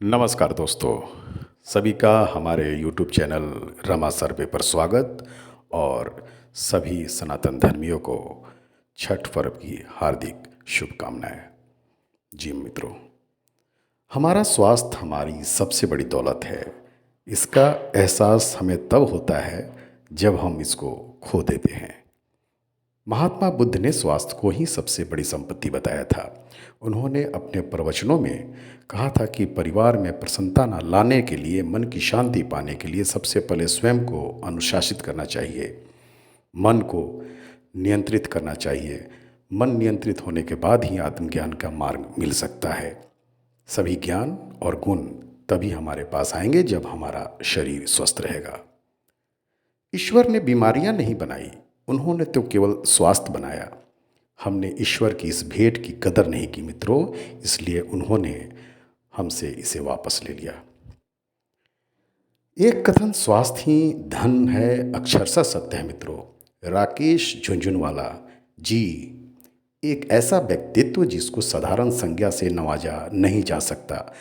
नमस्कार दोस्तों, सभी का हमारे YouTube चैनल रमा सर्वे पर स्वागत और सभी सनातन धर्मियों को छठ पर्व की हार्दिक शुभकामनाएं। जी मित्रों, हमारा स्वास्थ्य हमारी सबसे बड़ी दौलत है। इसका एहसास हमें तब होता है जब हम इसको खो देते हैं। महात्मा बुद्ध ने स्वास्थ्य को ही सबसे बड़ी संपत्ति बताया था। उन्होंने अपने प्रवचनों में कहा था कि परिवार में प्रसन्नता न लाने के लिए, मन की शांति पाने के लिए सबसे पहले स्वयं को अनुशासित करना चाहिए, मन को नियंत्रित करना चाहिए। मन नियंत्रित होने के बाद ही आत्मज्ञान का मार्ग मिल सकता है। सभी ज्ञान और गुण तभी हमारे पास आएंगे जब हमारा शरीर स्वस्थ रहेगा। ईश्वर ने बीमारियां नहीं बनाई, उन्होंने तो केवल स्वास्थ्य बनाया। हमने ईश्वर की इस भेंट की कदर नहीं की मित्रों, इसलिए उन्होंने हमसे इसे वापस ले लिया। एक कथन स्वास्थ्य ही धन है अक्षरशः सत्य है मित्रों। राकेश झुंझुनवाला जी एक ऐसा व्यक्तित्व जिसको साधारण संज्ञा से नवाजा नहीं जा सकता,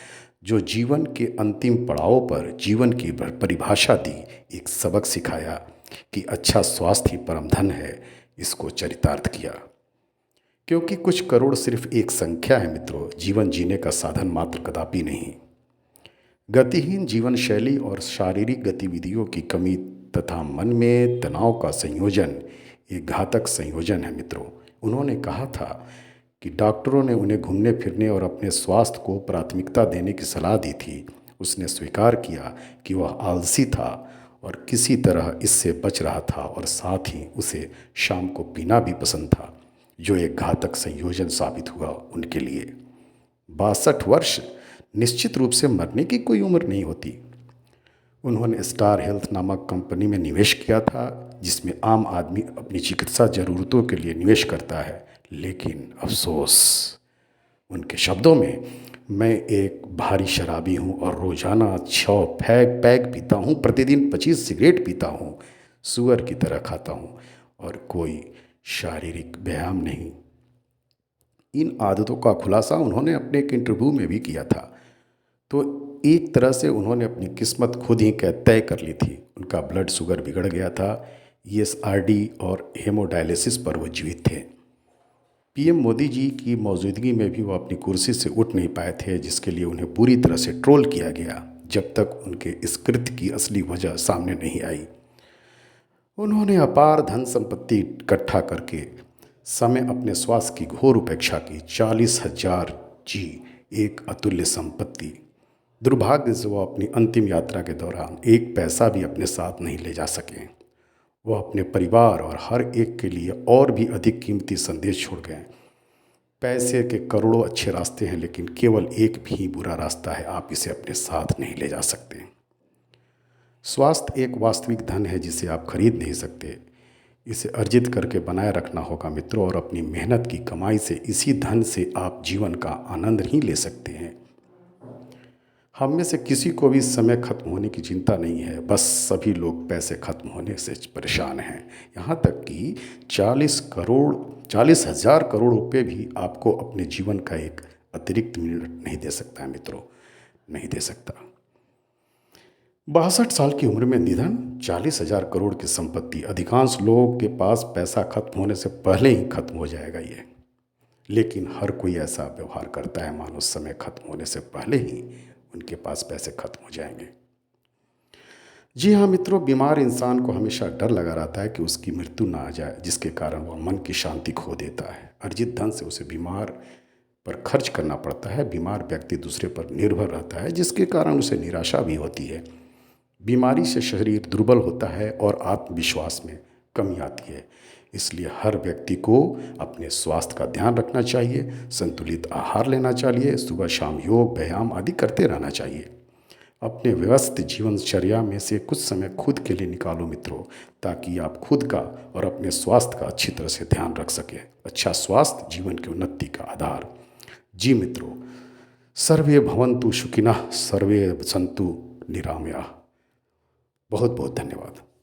जो जीवन के अंतिम पड़ाव पर जीवन की परिभाषा दी, एक सबक सिखाया कि अच्छा स्वास्थ्य ही परम धन है, इसको चरितार्थ किया। क्योंकि कुछ करोड़ सिर्फ एक संख्या है मित्रों, जीवन जीने का साधन मात्र कदापि नहीं। गतिहीन जीवन शैली और शारीरिक गतिविधियों की कमी तथा मन में तनाव का संयोजन एक घातक संयोजन है मित्रों। उन्होंने कहा था कि डॉक्टरों ने उन्हें घूमने फिरने और अपने स्वास्थ्य को प्राथमिकता देने की सलाह दी थी। उसने स्वीकार किया कि वह आलसी था और किसी तरह इससे बच रहा था, और साथ ही उसे शाम को पीना भी पसंद था, जो एक घातक संयोजन साबित हुआ उनके लिए। 62 वर्ष निश्चित रूप से मरने की कोई उम्र नहीं होती। उन्होंने स्टार हेल्थ नामक कंपनी में निवेश किया था, जिसमें आम आदमी अपनी चिकित्सा जरूरतों के लिए निवेश करता है। लेकिन अफसोस, उनके शब्दों में, मैं एक भारी शराबी हूँ और रोज़ाना 6 पैग पीता हूँ, प्रतिदिन 25 सिगरेट पीता हूँ, सुअर की तरह खाता हूँ और कोई शारीरिक व्यायाम नहीं। इन आदतों का खुलासा उन्होंने अपने एक इंटरव्यू में भी किया था। तो एक तरह से उन्होंने अपनी किस्मत खुद ही तय कर ली थी। उनका ब्लड शुगर बिगड़ गया था, ESRD और हेमोडायलिसिस पर वो जीवित थे। PM मोदी जी की मौजूदगी में भी वो अपनी कुर्सी से उठ नहीं पाए थे, जिसके लिए उन्हें बुरी तरह से ट्रोल किया गया, जब तक उनके इस कृत्य की असली वजह सामने नहीं आई। उन्होंने अपार धन संपत्ति इकट्ठा करके समय अपने स्वास्थ्य की घोर उपेक्षा की। 40,000 जी एक अतुल्य संपत्ति। दुर्भाग्य से वह अपनी अंतिम यात्रा के दौरान एक पैसा भी अपने साथ नहीं ले जा सके। वह अपने परिवार और हर एक के लिए और भी अधिक कीमती संदेश छोड़ गए। पैसे के करोड़ों अच्छे रास्ते हैं, लेकिन केवल एक भी बुरा रास्ता है, आप इसे अपने साथ नहीं ले जा सकते। स्वास्थ्य एक वास्तविक धन है जिसे आप खरीद नहीं सकते। इसे अर्जित करके बनाए रखना होगा मित्रों, और अपनी मेहनत की कमाई से, इसी धन से आप जीवन का आनंद नहीं ले सकते हैं। हम में से किसी को भी समय खत्म होने की चिंता नहीं है, बस सभी लोग पैसे खत्म होने से परेशान हैं। यहाँ तक कि 40,000 करोड़ रुपए भी आपको अपने जीवन का एक अतिरिक्त मिनट नहीं दे सकता है मित्रों, नहीं दे सकता। 62 साल की उम्र में निधन, 40,000 करोड़ की संपत्ति। अधिकांश लोगों के पास पैसा खत्म होने से पहले ही खत्म हो जाएगा ये, लेकिन हर कोई ऐसा व्यवहार करता है मानो समय खत्म होने से पहले ही उनके पास पैसे खत्म हो जाएंगे। जी हाँ मित्रों, बीमार इंसान को हमेशा डर लगा रहता है कि उसकी मृत्यु ना आ जाए, जिसके कारण वह मन की शांति खो देता है। अर्जित धन से उसे बीमार पर खर्च करना पड़ता है। बीमार व्यक्ति दूसरे पर निर्भर रहता है, जिसके कारण उसे निराशा भी होती है। बीमारी से शरीर दुर्बल होता है और आत्मविश्वास में कमी आती है। इसलिए हर व्यक्ति को अपने स्वास्थ्य का ध्यान रखना चाहिए, संतुलित आहार लेना चाहिए, सुबह शाम योग व्यायाम आदि करते रहना चाहिए। अपने व्यस्त जीवनचर्या में से कुछ समय खुद के लिए निकालो मित्रों, ताकि आप खुद का और अपने स्वास्थ्य का अच्छी तरह से ध्यान रख सकें। अच्छा स्वास्थ्य जीवन की उन्नति का आधार। जी मित्रों, सर्वे भवन्तु सुखिनः, सर्वे सन्तु निरामयाः। बहुत बहुत धन्यवाद।